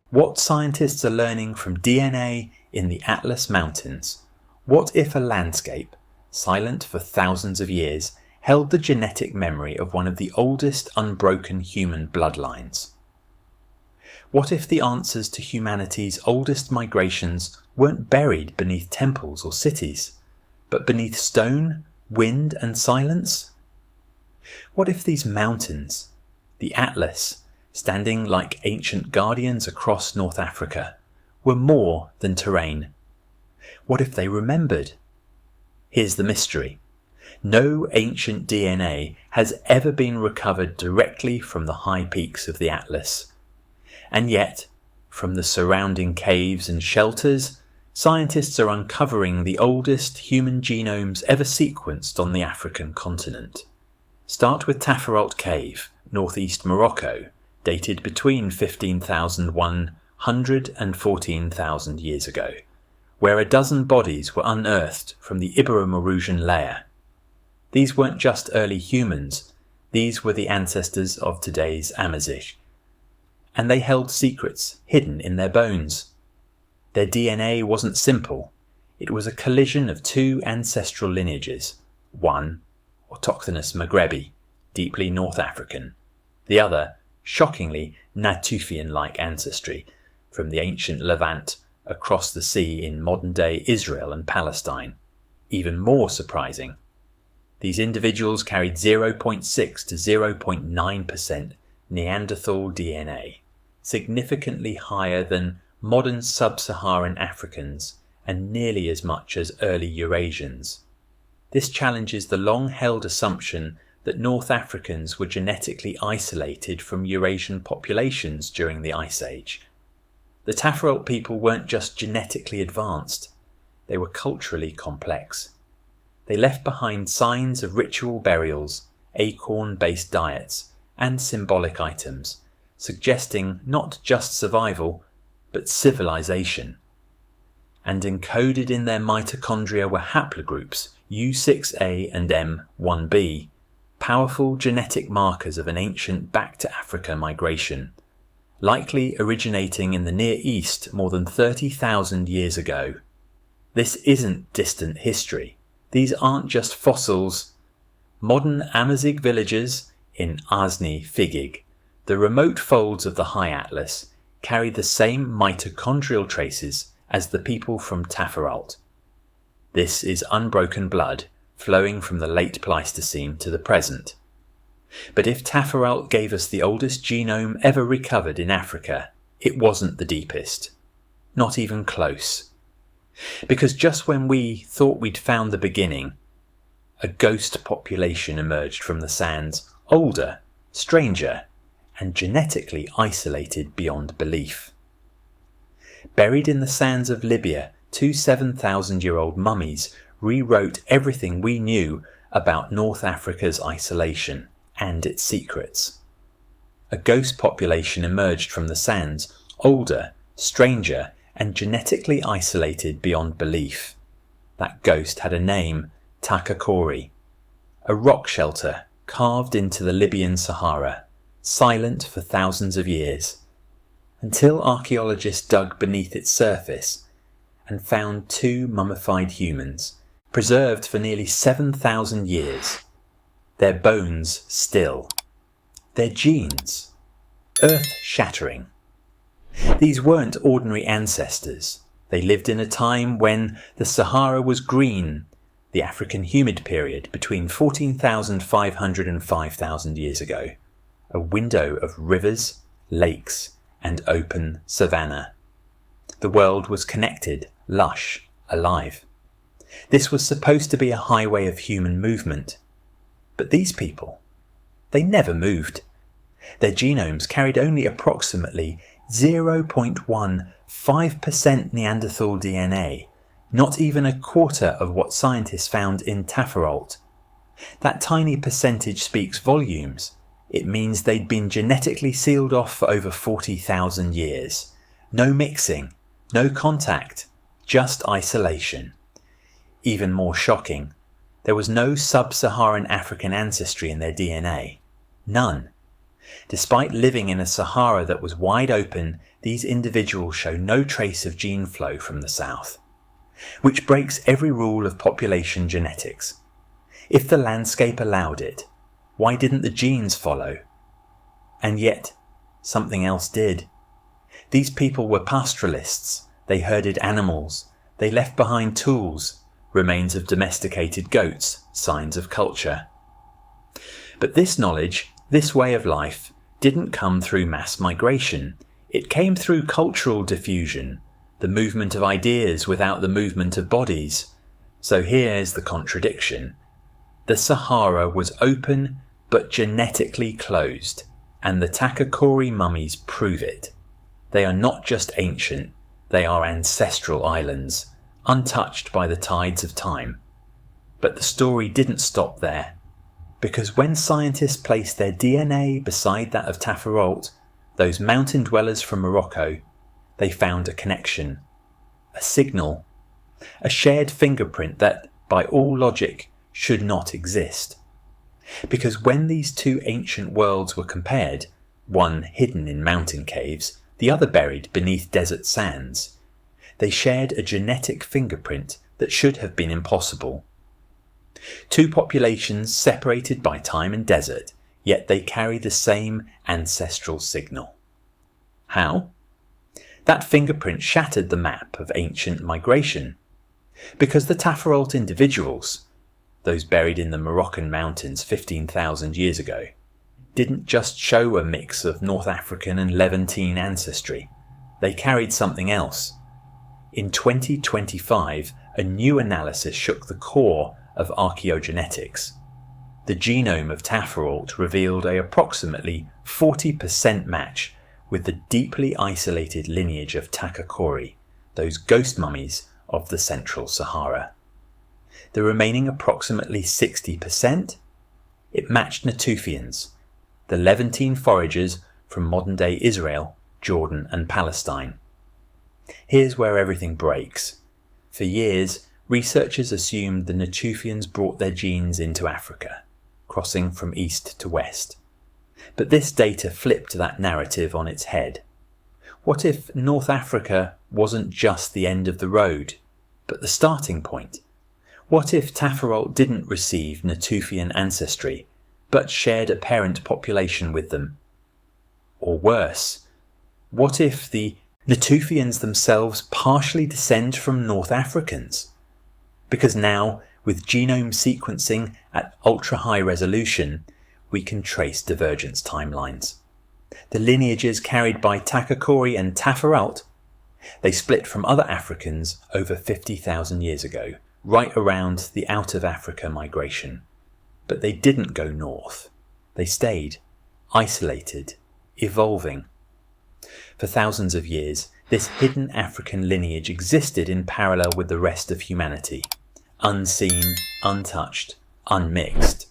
What scientists are learning from DNA in the Atlas Mountains. What if a landscape, silent for thousands of years, held the genetic memory of one of the oldest unbroken human bloodlines? What if the answers to humanity's oldest migrations weren't buried beneath temples or cities, but beneath stone, wind, and silence? What if these mountains, the Atlas, standing like ancient guardians across North Africa, were more than terrain? What if they remembered? Here's the mystery. No ancient DNA has ever been recovered directly from the high peaks of the Atlas. And yet, from the surrounding caves and shelters, scientists are uncovering the oldest human genomes ever sequenced on the African continent. Start with Taforalt Cave, northeast Morocco, dated between 15,100 and 14,000 years ago, where a dozen bodies were unearthed from the Ibero-Maurusian layer. These weren't just early humans, these were the ancestors of today's Amazigh. And they held secrets hidden in their bones. Their DNA wasn't simple. It was a collision of two ancestral lineages. One, autochthonous Maghrebi, deeply North African. The other, shockingly Natufian-like ancestry from the ancient Levant across the sea in modern-day Israel and Palestine. Even more surprising, these individuals carried 0.6 to 0.9% Neanderthal DNA, significantly higher than modern sub-Saharan Africans and nearly as much as early Eurasians. This challenges the long-held assumption that North Africans were genetically isolated from Eurasian populations during the Ice Age. The Taforalt people weren't just genetically advanced, they were culturally complex. They left behind signs of ritual burials, acorn-based diets, and symbolic items, suggesting not just survival, but civilization. And encoded in their mitochondria were haplogroups U6A and M1b, powerful genetic markers of an ancient back-to-Africa migration, likely originating in the Near East more than 30,000 years ago. This isn't distant history. These aren't just fossils. Modern Amazigh villages in Azni Figig, the remote folds of the High Atlas, carry the same mitochondrial traces as the people from Taforalt. This is unbroken blood flowing from the late Pleistocene to the present. But if Taforalt gave us the oldest genome ever recovered in Africa, it wasn't the deepest. Not even close. Because just when we thought we'd found the beginning, a ghost population emerged from the sands, older, stranger, and genetically isolated beyond belief. Buried in the sands of Libya, two 7,000-year-old mummies rewrote everything we knew about North Africa's isolation and its secrets. A ghost population emerged from the sands, older, stranger, and genetically isolated beyond belief. That ghost had a name, Takakori, a rock shelter carved into the Libyan Sahara, silent for thousands of years, until archaeologists dug beneath its surface and found two mummified humans, preserved for nearly 7,000 years. Their bones still. Their genes earth-shattering. These weren't ordinary ancestors. They lived in a time when the Sahara was green, the African humid period between 14,500 and 5,000 years ago. A window of rivers, lakes, and open savanna. The world was connected, lush, alive. This was supposed to be a highway of human movement. But these people, they never moved. Their genomes carried only approximately 0.15% Neanderthal DNA, not even a quarter of what scientists found in Taforalt. That tiny percentage speaks volumes. It means they'd been genetically sealed off for over 40,000 years. No mixing, no contact, just isolation. Even more shocking, there was no sub-Saharan African ancestry in their DNA. None. Despite living in a Sahara that was wide open, these individuals show no trace of gene flow from the south, which breaks every rule of population genetics. If the landscape allowed it, why didn't the genes follow? And yet, something else did. These people were pastoralists. They herded animals. They left behind tools, remains of domesticated goats, signs of culture. But this knowledge, this way of life, didn't come through mass migration. It came through cultural diffusion, the movement of ideas without the movement of bodies. So here's the contradiction. The Sahara was open but genetically closed, and the Takakori mummies prove it. They are not just ancient, they are ancestral islands, untouched by the tides of time. But the story didn't stop there, because when scientists placed their DNA beside that of Tafarolt, those mountain dwellers from Morocco, they found a connection, a signal, a shared fingerprint that, by all logic, should not exist. Because when these two ancient worlds were compared, one hidden in mountain caves, the other buried beneath desert sands, they shared a genetic fingerprint that should have been impossible. Two populations separated by time and desert, yet they carry the same ancestral signal. How? That fingerprint shattered the map of ancient migration, because the Tafarolt individuals, those buried in the Moroccan mountains 15,000 years ago, didn't just show a mix of North African and Levantine ancestry. They carried something else. In 2025, a new analysis shook the core of archaeogenetics. The genome of Tafarolt revealed an approximately 40% match with the deeply isolated lineage of Takakori, those ghost mummies of the Central Sahara. The remaining approximately 60%, it matched Natufians, the Levantine foragers from modern-day Israel, Jordan and Palestine. Here's where everything breaks. For years, researchers assumed the Natufians brought their genes into Africa, crossing from east to west. But this data flipped that narrative on its head. What if North Africa wasn't just the end of the road, but the starting point? What if Tafarolt didn't receive Natufian ancestry, but shared a parent population with them? Or worse, what if the Natufians themselves partially descend from North Africans? Because now, with genome sequencing at ultra-high resolution, we can trace divergence timelines. The lineages carried by Takakori and Tafarolt, they split from other Africans over 50,000 years ago, right around the out of Africa migration. But they didn't go north. They stayed, isolated, evolving. For thousands of years, this hidden African lineage existed in parallel with the rest of humanity, unseen, untouched, unmixed,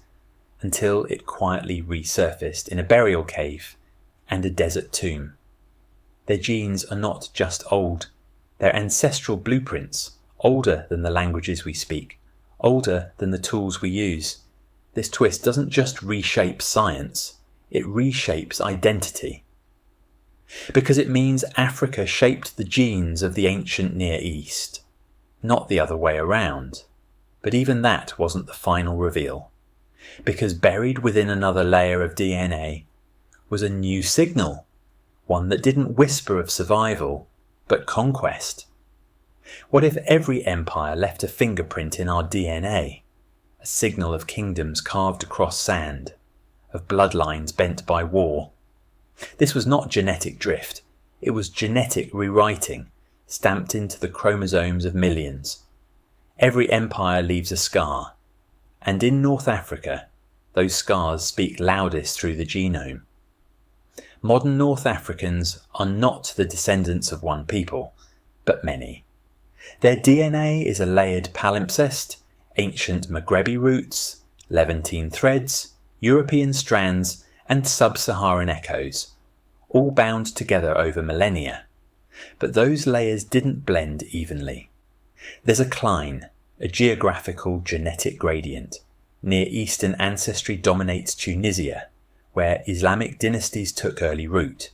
until it quietly resurfaced in a burial cave and a desert tomb. Their genes are not just old, they're ancestral blueprints, older than the languages we speak, older than the tools we use. This twist doesn't just reshape science, it reshapes identity. Because it means Africa shaped the genes of the ancient Near East, not the other way around. But even that wasn't the final reveal, because buried within another layer of DNA was a new signal, one that didn't whisper of survival, but conquest. What if every empire left a fingerprint in our DNA, a signal of kingdoms carved across sand, of bloodlines bent by war? This was not genetic drift, it was genetic rewriting, stamped into the chromosomes of millions. Every empire leaves a scar, and in North Africa, those scars speak loudest through the genome. Modern North Africans are not the descendants of one people, but many. Their DNA is a layered palimpsest, ancient Maghrebi roots, Levantine threads, European strands, and sub-Saharan echoes, all bound together over millennia. But those layers didn't blend evenly. There's a cline, a geographical genetic gradient. Near Eastern ancestry dominates Tunisia, where Islamic dynasties took early root.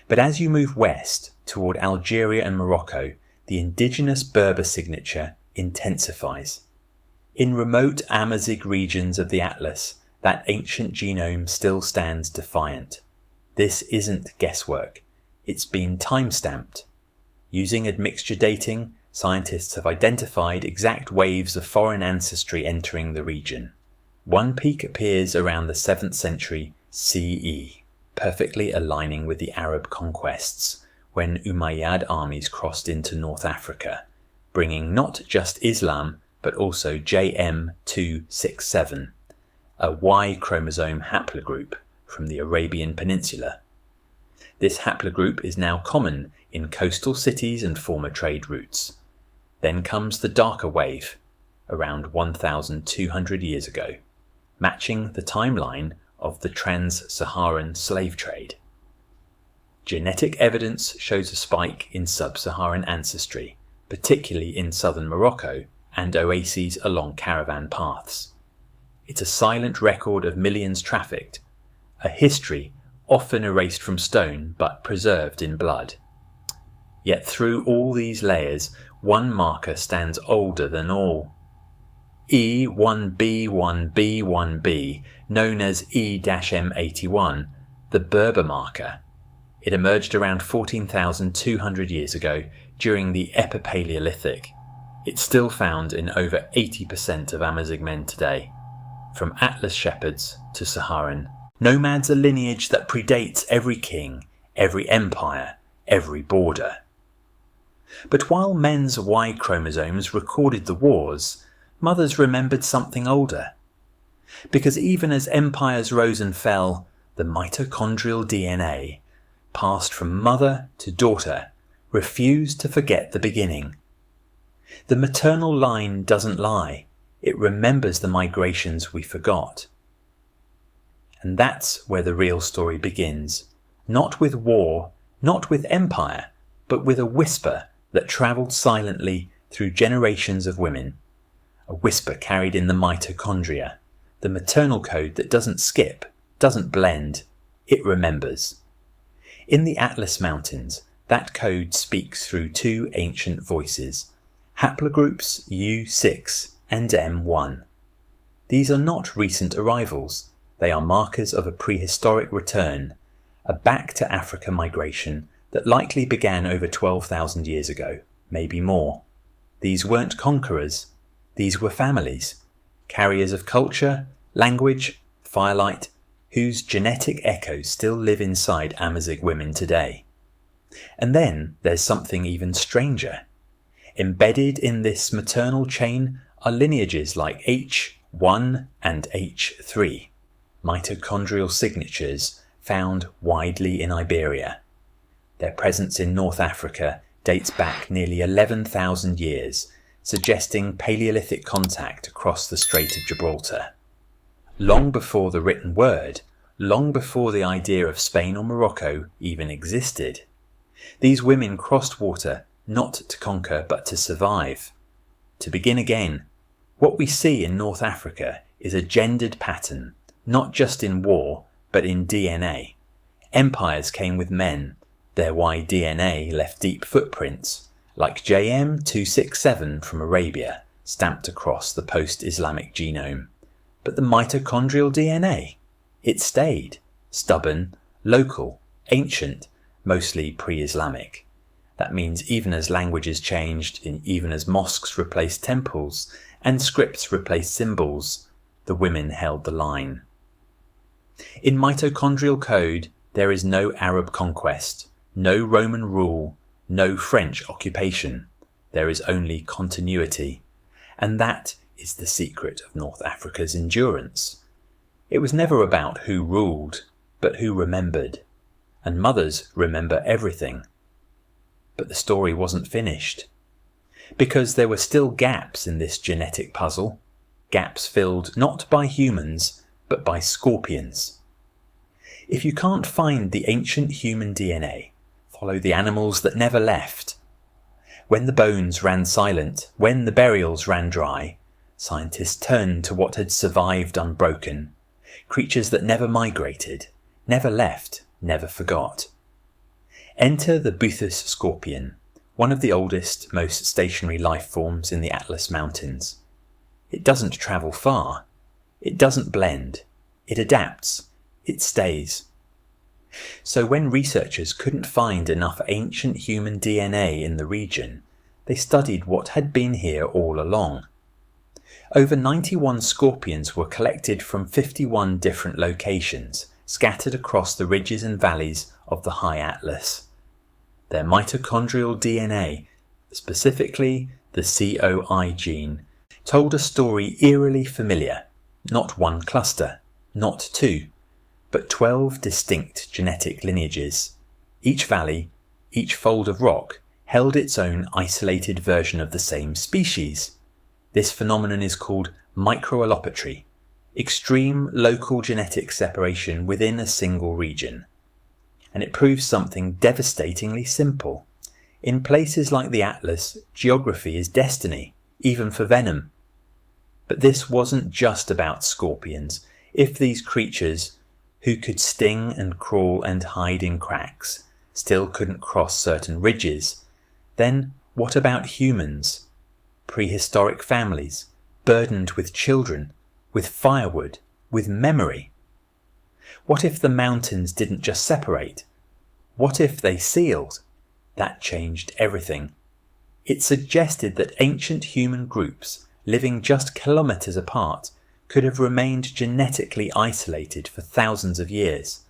But as you move west toward Algeria and Morocco, the indigenous Berber signature intensifies. In remote Amazigh regions of the Atlas, that ancient genome still stands defiant. This isn't guesswork. It's been time-stamped. Using admixture dating, scientists have identified exact waves of foreign ancestry entering the region. One peak appears around the 7th century CE, perfectly aligning with the Arab conquests, when Umayyad armies crossed into North Africa, bringing not just Islam, but also JM267, a Y chromosome haplogroup from the Arabian Peninsula. This haplogroup is now common in coastal cities and former trade routes. Then comes the darker wave, around 1,200 years ago, matching the timeline of the trans-Saharan slave trade. Genetic evidence shows a spike in sub-Saharan ancestry, particularly in southern Morocco and oases along caravan paths. It's a silent record of millions trafficked, a history often erased from stone but preserved in blood. Yet through all these layers, one marker stands older than all. E1b1b1b, known as E-M81, the Berber marker. It emerged around 14,200 years ago during the Epipaleolithic. It's still found in over 80% of Amazigh men today, from Atlas shepherds to Saharan. Nomads, a lineage that predates every king, every empire, every border. But while men's Y chromosomes recorded the wars, mothers remembered something older. Because even as empires rose and fell, the mitochondrial DNA, passed from mother to daughter, refused to forget the beginning. The maternal line doesn't lie. It remembers the migrations we forgot. And that's where the real story begins. Not with war, not with empire, but with a whisper that travelled silently through generations of women. A whisper carried in the mitochondria, the maternal code that doesn't skip, doesn't blend, it remembers. In the Atlas Mountains, that code speaks through two ancient voices, haplogroups U6 and M1. These are not recent arrivals. They are markers of a prehistoric return, a back to Africa migration that likely began over 12,000 years ago, maybe more. These weren't conquerors. These were families, carriers of culture, language, firelight, whose genetic echoes still live inside Amazigh women today. And then there's something even stranger. Embedded in this maternal chain are lineages like H1 and H3, mitochondrial signatures found widely in Iberia. Their presence in North Africa dates back nearly 11,000 years, suggesting Paleolithic contact across the Strait of Gibraltar. Long before the written word, long before the idea of Spain or Morocco even existed, these women crossed water not to conquer but to survive, to begin again. What we see in North Africa is a gendered pattern, not just in war, but in DNA. Empires came with men. Their Y DNA left deep footprints, like JM267 from Arabia, stamped across the post-Islamic genome. But the mitochondrial DNA? It stayed, stubborn, local, ancient, mostly pre-Islamic. That means even as languages changed, even as mosques replaced temples, and scripts replaced symbols, the women held the line. In mitochondrial code, there is no Arab conquest, no Roman rule, no French occupation. There is only continuity. And that is the secret of North Africa's endurance. It was never about who ruled, but who remembered. And mothers remember everything. But the story wasn't finished. Because there were still gaps in this genetic puzzle, gaps filled not by humans, but by scorpions. If you can't find the ancient human DNA, follow the animals that never left. When the bones ran silent, when the burials ran dry, scientists turned to what had survived unbroken, creatures that never migrated, never left, never forgot. Enter the Buthus scorpion, one of the oldest, most stationary life forms in the Atlas Mountains. It doesn't travel far. It doesn't blend. It adapts. It stays. So when researchers couldn't find enough ancient human DNA in the region, they studied what had been here all along. Over 91 scorpions were collected from 51 different locations, scattered across the ridges and valleys of the High Atlas. Their mitochondrial DNA, specifically the COI gene, told a story eerily familiar. Not one cluster, not two, but 12 distinct genetic lineages. Each valley, each fold of rock, held its own isolated version of the same species. This phenomenon is called microallopatry, extreme local genetic separation within a single region. And it proves something devastatingly simple. In places like the Atlas, geography is destiny, even for venom. But this wasn't just about scorpions. If these creatures, who could sting and crawl and hide in cracks, still couldn't cross certain ridges, then what about humans? Prehistoric families, burdened with children, with firewood, with memory. What if the mountains didn't just separate? What if they sealed? That changed everything. It suggested that ancient human groups, living just kilometers apart, could have remained genetically isolated for thousands of years,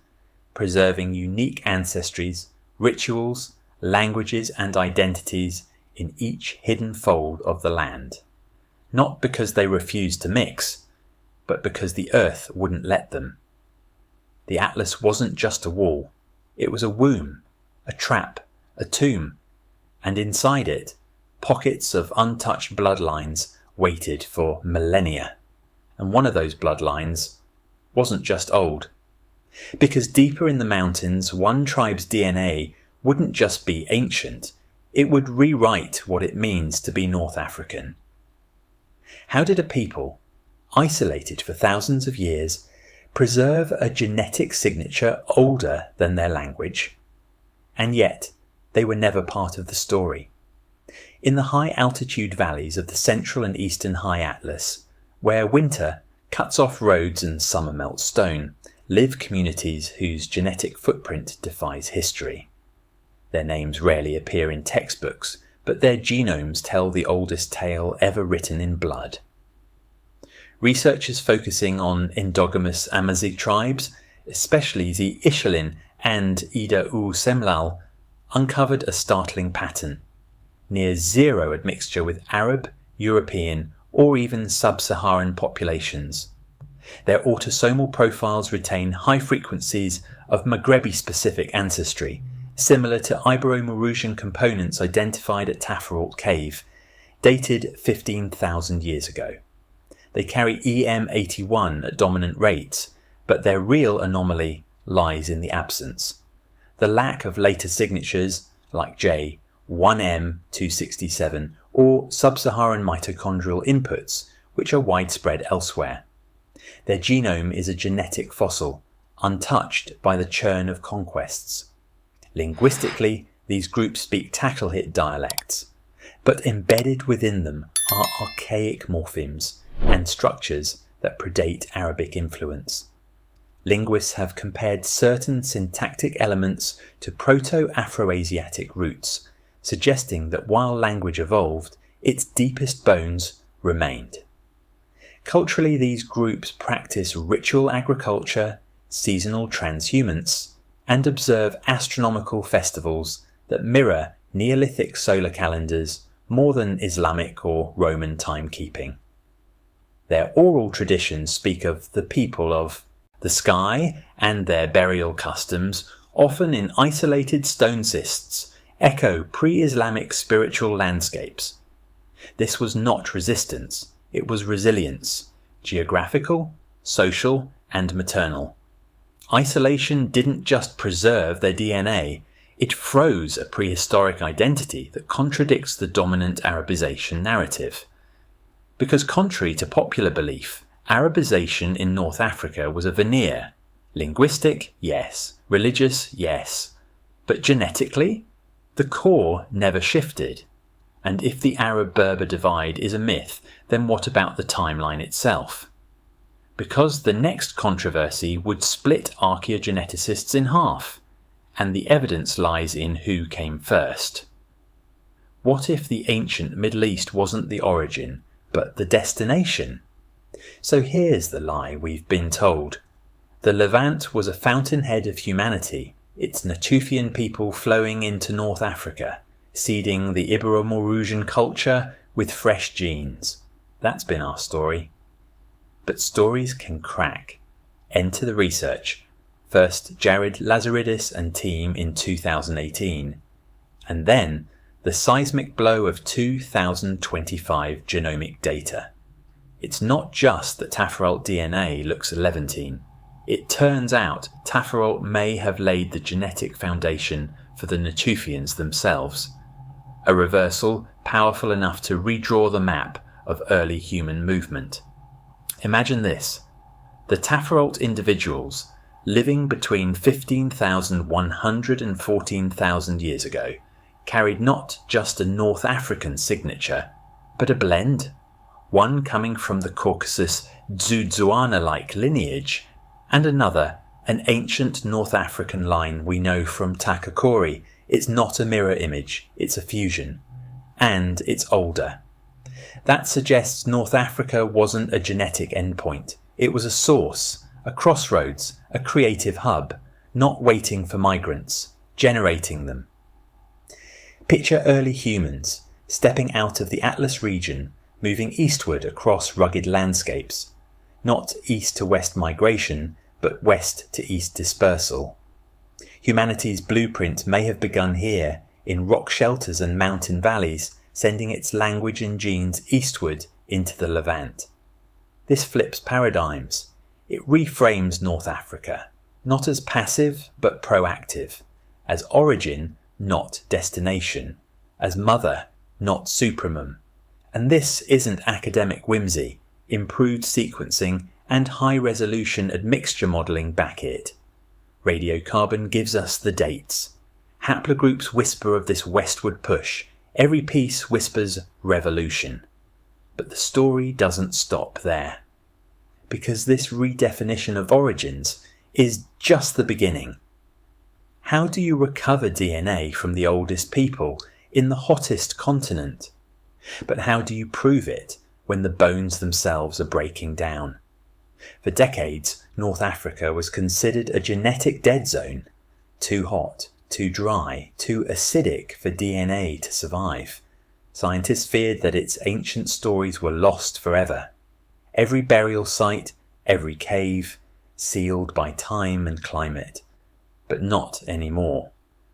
preserving unique ancestries, rituals, languages and identities in each hidden fold of the land. Not because they refused to mix, but because the earth wouldn't let them. The Atlas wasn't just a wall. It was a womb, a trap, a tomb, and inside it, pockets of untouched bloodlines waited for millennia. And one of those bloodlines wasn't just old. Because deeper in the mountains, one tribe's DNA wouldn't just be ancient, it would rewrite what it means to be North African. How did a people, isolated for thousands of years, preserve a genetic signature older than their language? And yet, they were never part of the story. In the high-altitude valleys of the central and eastern High Atlas, where winter cuts off roads and summer melts stone, live communities whose genetic footprint defies history. Their names rarely appear in textbooks, but their genomes tell the oldest tale ever written in blood. Researchers focusing on endogamous Amazigh tribes, especially the Ishalin and Ida U Semlal, uncovered a startling pattern. Near zero admixture with Arab, European, or even sub-Saharan populations. Their autosomal profiles retain high frequencies of Maghrebi-specific ancestry, similar to Ibero-Maurusian components identified at Taforalt Cave, dated 15,000 years ago. They carry EM81 at dominant rates, but their real anomaly lies in the absence. The lack of later signatures, like J, 1M267, or sub-Saharan mitochondrial inputs, which are widespread elsewhere. Their genome is a genetic fossil, untouched by the churn of conquests. Linguistically, these groups speak Takelhit dialects, but embedded within them are archaic morphemes and structures that predate Arabic influence. Linguists have compared certain syntactic elements to Proto-Afroasiatic roots, suggesting that while language evolved, its deepest bones remained. Culturally, these groups practice ritual agriculture, seasonal transhumance, and observe astronomical festivals that mirror Neolithic solar calendars more than Islamic or Roman timekeeping. Their oral traditions speak of the people of the sky, and their burial customs, often in isolated stone cists, echo pre-Islamic spiritual landscapes. This was not resistance, it was resilience, geographical, social, and maternal. Isolation didn't just preserve their DNA, it froze a prehistoric identity that contradicts the dominant Arabization narrative. Because contrary to popular belief, Arabization in North Africa was a veneer, Linguistic, yes. Religious, yes. But genetically? The core never shifted. And if the Arab-Berber divide is a myth, then what about the timeline itself? Because the next controversy would split archaeogeneticists in half, and the evidence lies in who came first. What if the ancient Middle East wasn't the origin, but the destination? So here's the lie we've been told. The Levant was a fountainhead of humanity, its Natufian people flowing into North Africa, seeding the Ibero-Maurusian culture with fresh genes. That's been our story. But stories can crack. Enter the research. First Jared Lazaridis and team in 2018, and then the seismic blow of 2025 genomic data. It's not just that Taforalt DNA looks Levantine. It turns out Taforalt may have laid the genetic foundation for the Natufians themselves, a reversal powerful enough to redraw the map of early human movement. Imagine this: the Taforalt individuals living between 15,100 and 14,000 years ago carried not just a North African signature, but a blend, one coming from the Caucasus Dzudzuana-like lineage, and another, an ancient North African line we know from Takakori. It's not a mirror image, it's a fusion. And it's older. That suggests North Africa wasn't a genetic endpoint. It was a source, a crossroads, a creative hub, not waiting for migrants, generating them. Picture early humans stepping out of the Atlas region, moving eastward across rugged landscapes. Not east to west migration, but west to east dispersal. Humanity's blueprint may have begun here, in rock shelters and mountain valleys, sending its language and genes eastward into the Levant. This flips paradigms. It reframes North Africa, not as passive but proactive, as origin, not destination, as mother, not supremum. And this isn't academic whimsy. Improved sequencing and high-resolution admixture modelling back it. Radiocarbon gives us the dates. Haplogroups whisper of this westward push. Every piece whispers revolution. But the story doesn't stop there. Because this redefinition of origins is just the beginning. How do you recover DNA from the oldest people in the hottest continent? But how do you prove it when the bones themselves are breaking down? For decades, North Africa was considered a genetic dead zone. Too hot, too dry, too acidic for DNA to survive. Scientists feared that its ancient stories were lost forever. Every burial site, every cave, sealed by time and climate. But not anymore.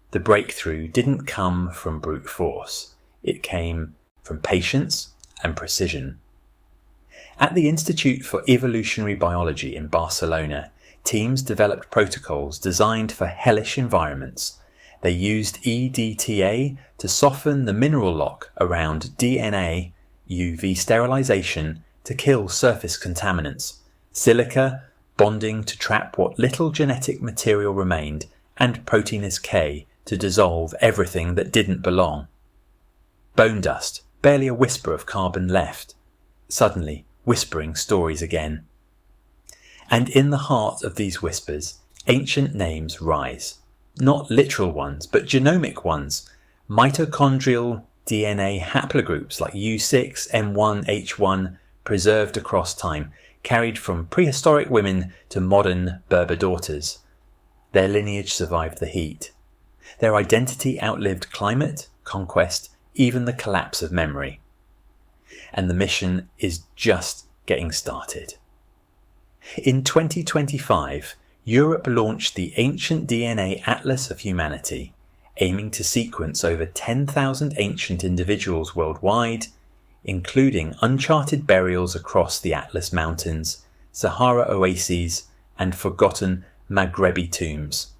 The breakthrough didn't come from brute force. It came from patience and precision. At the Institute for Evolutionary Biology in Barcelona, teams developed protocols designed for hellish environments. They used EDTA to soften the mineral lock around DNA, UV sterilization to kill surface contaminants, silica bonding to trap what little genetic material remained, and Proteinase K to dissolve everything that didn't belong. Bone dust, barely a whisper of carbon left. Suddenly, whispering stories again. And in the heart of these whispers, ancient names rise. Not literal ones, but genomic ones. Mitochondrial DNA haplogroups like U6, M1, H1, preserved across time, carried from prehistoric women to modern Berber daughters. Their lineage survived the heat. Their identity outlived climate, conquest, even the collapse of memory. And the mission is just getting started. In 2025, Europe launched the Ancient DNA Atlas of Humanity, aiming to sequence over 10,000 ancient individuals worldwide, including uncharted burials across the Atlas Mountains, Sahara oases, and forgotten Maghrebi tombs.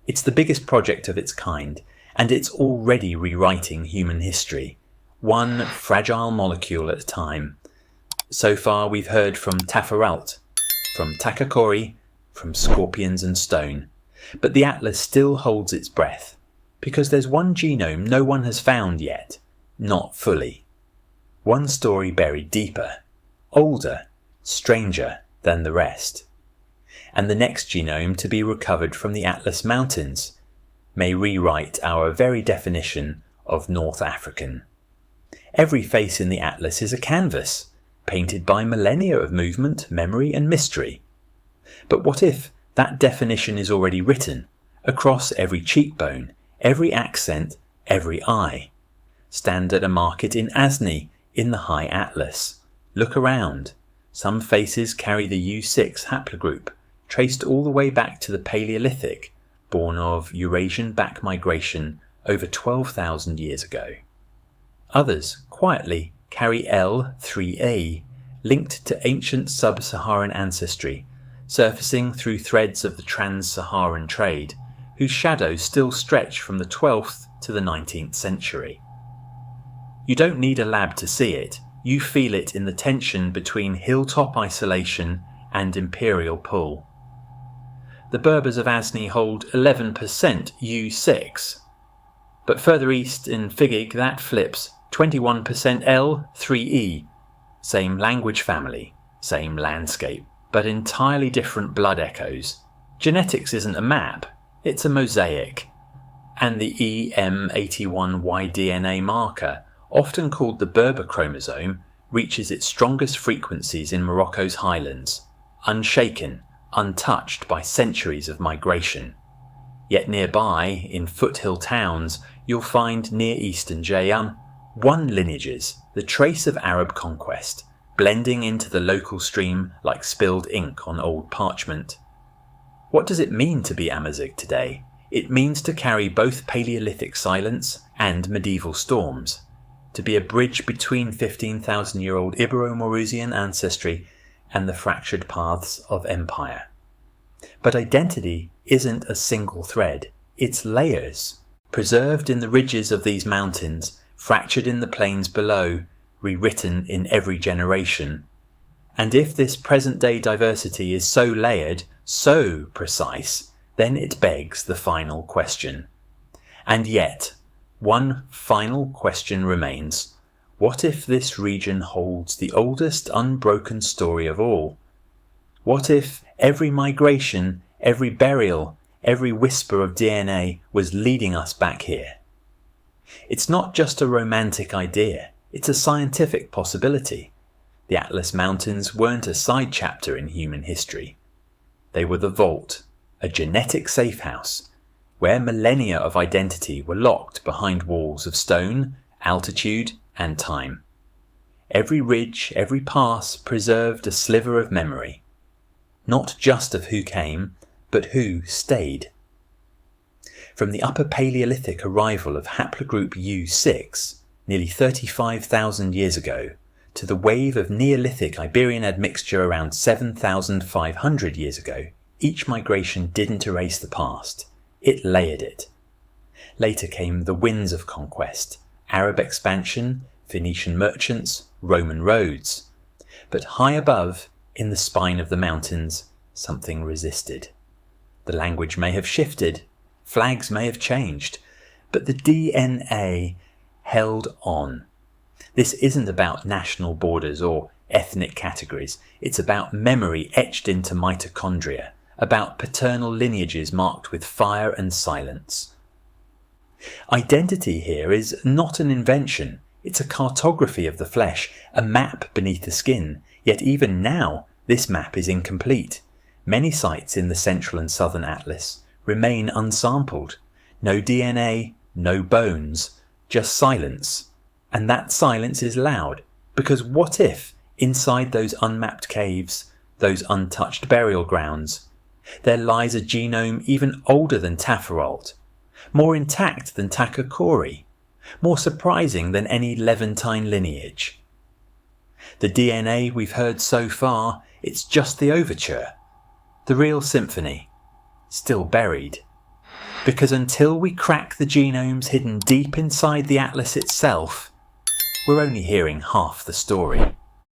It's the biggest project of its kind, and it's already rewriting human history, one fragile molecule at a time. So far we've heard from Taforalt, from Takakori, from scorpions and stone, but the atlas still holds its breath, because there's one genome no one has found yet, not fully. One story buried deeper, older, stranger than the rest. And the next genome to be recovered from the Atlas Mountains may rewrite our very definition of North African. Every face in the atlas is a canvas, painted by millennia of movement, memory and mystery. But what if that definition is already written across every cheekbone, every accent, every eye? Stand at a market in Asni, in the High Atlas. Look around. Some faces carry the U6 haplogroup, traced all the way back to the Paleolithic, born of Eurasian back migration over 12,000 years ago. Others, quietly, carry L3A, linked to ancient sub-Saharan ancestry, surfacing through threads of the trans-Saharan trade, whose shadows still stretch from the 12th to the 19th century. You don't need a lab to see it, you feel it in the tension between hilltop isolation and imperial pull. The Berbers of Asni hold 11% U6, but further east in Figig that flips 21% L3E. Same language family, same landscape, but entirely different blood echoes. Genetics isn't a map, it's a mosaic. And the EM81Y DNA marker, often called the Berber chromosome, reaches its strongest frequencies in Morocco's highlands, unshaken, untouched by centuries of migration. Yet nearby, in foothill towns, you'll find Near Eastern Jayan, one lineages, the trace of Arab conquest, blending into the local stream like spilled ink on old parchment. What does it mean to be Amazigh today? It means to carry both Paleolithic silence and medieval storms, to be a bridge between 15,000-year-old Ibero-Maurusian ancestry and the fractured paths of empire. But identity isn't a single thread, it's layers, preserved in the ridges of these mountains, fractured in the plains below, rewritten in every generation. And if this present-day diversity is so layered, so precise, then it begs the final question. And yet, one final question remains. What if this region holds the oldest unbroken story of all? What if every migration, every burial, every whisper of DNA was leading us back here? It's not just a romantic idea, it's a scientific possibility. The Atlas Mountains weren't a side chapter in human history. They were the vault, a genetic safe house, where millennia of identity were locked behind walls of stone, altitude, and time. Every ridge, every pass preserved a sliver of memory, not just of who came, but who stayed. From the Upper Paleolithic arrival of haplogroup U6, nearly 35,000 years ago, to the wave of Neolithic Iberian admixture around 7,500 years ago, each migration didn't erase the past, it layered it. Later came the winds of conquest, Arab expansion, Phoenician merchants, Roman roads. But high above, in the spine of the mountains, something resisted. The language may have shifted, flags may have changed, but the DNA held on. This isn't about national borders or ethnic categories. It's about memory etched into mitochondria, about paternal lineages marked with fire and silence. Identity here is not an invention. It's a cartography of the flesh, a map beneath the skin. Yet even now, this map is incomplete. Many sites in the central and southern atlas remain unsampled. No DNA, no bones, just silence. And that silence is loud, because what if, inside those unmapped caves, those untouched burial grounds, there lies a genome even older than Taforalt, more intact than Takakori, more surprising than any Levantine lineage? The DNA we've heard so far, it's just the overture. The real symphony, still buried. Because until we crack the genomes hidden deep inside the atlas itself, we're only hearing half the story.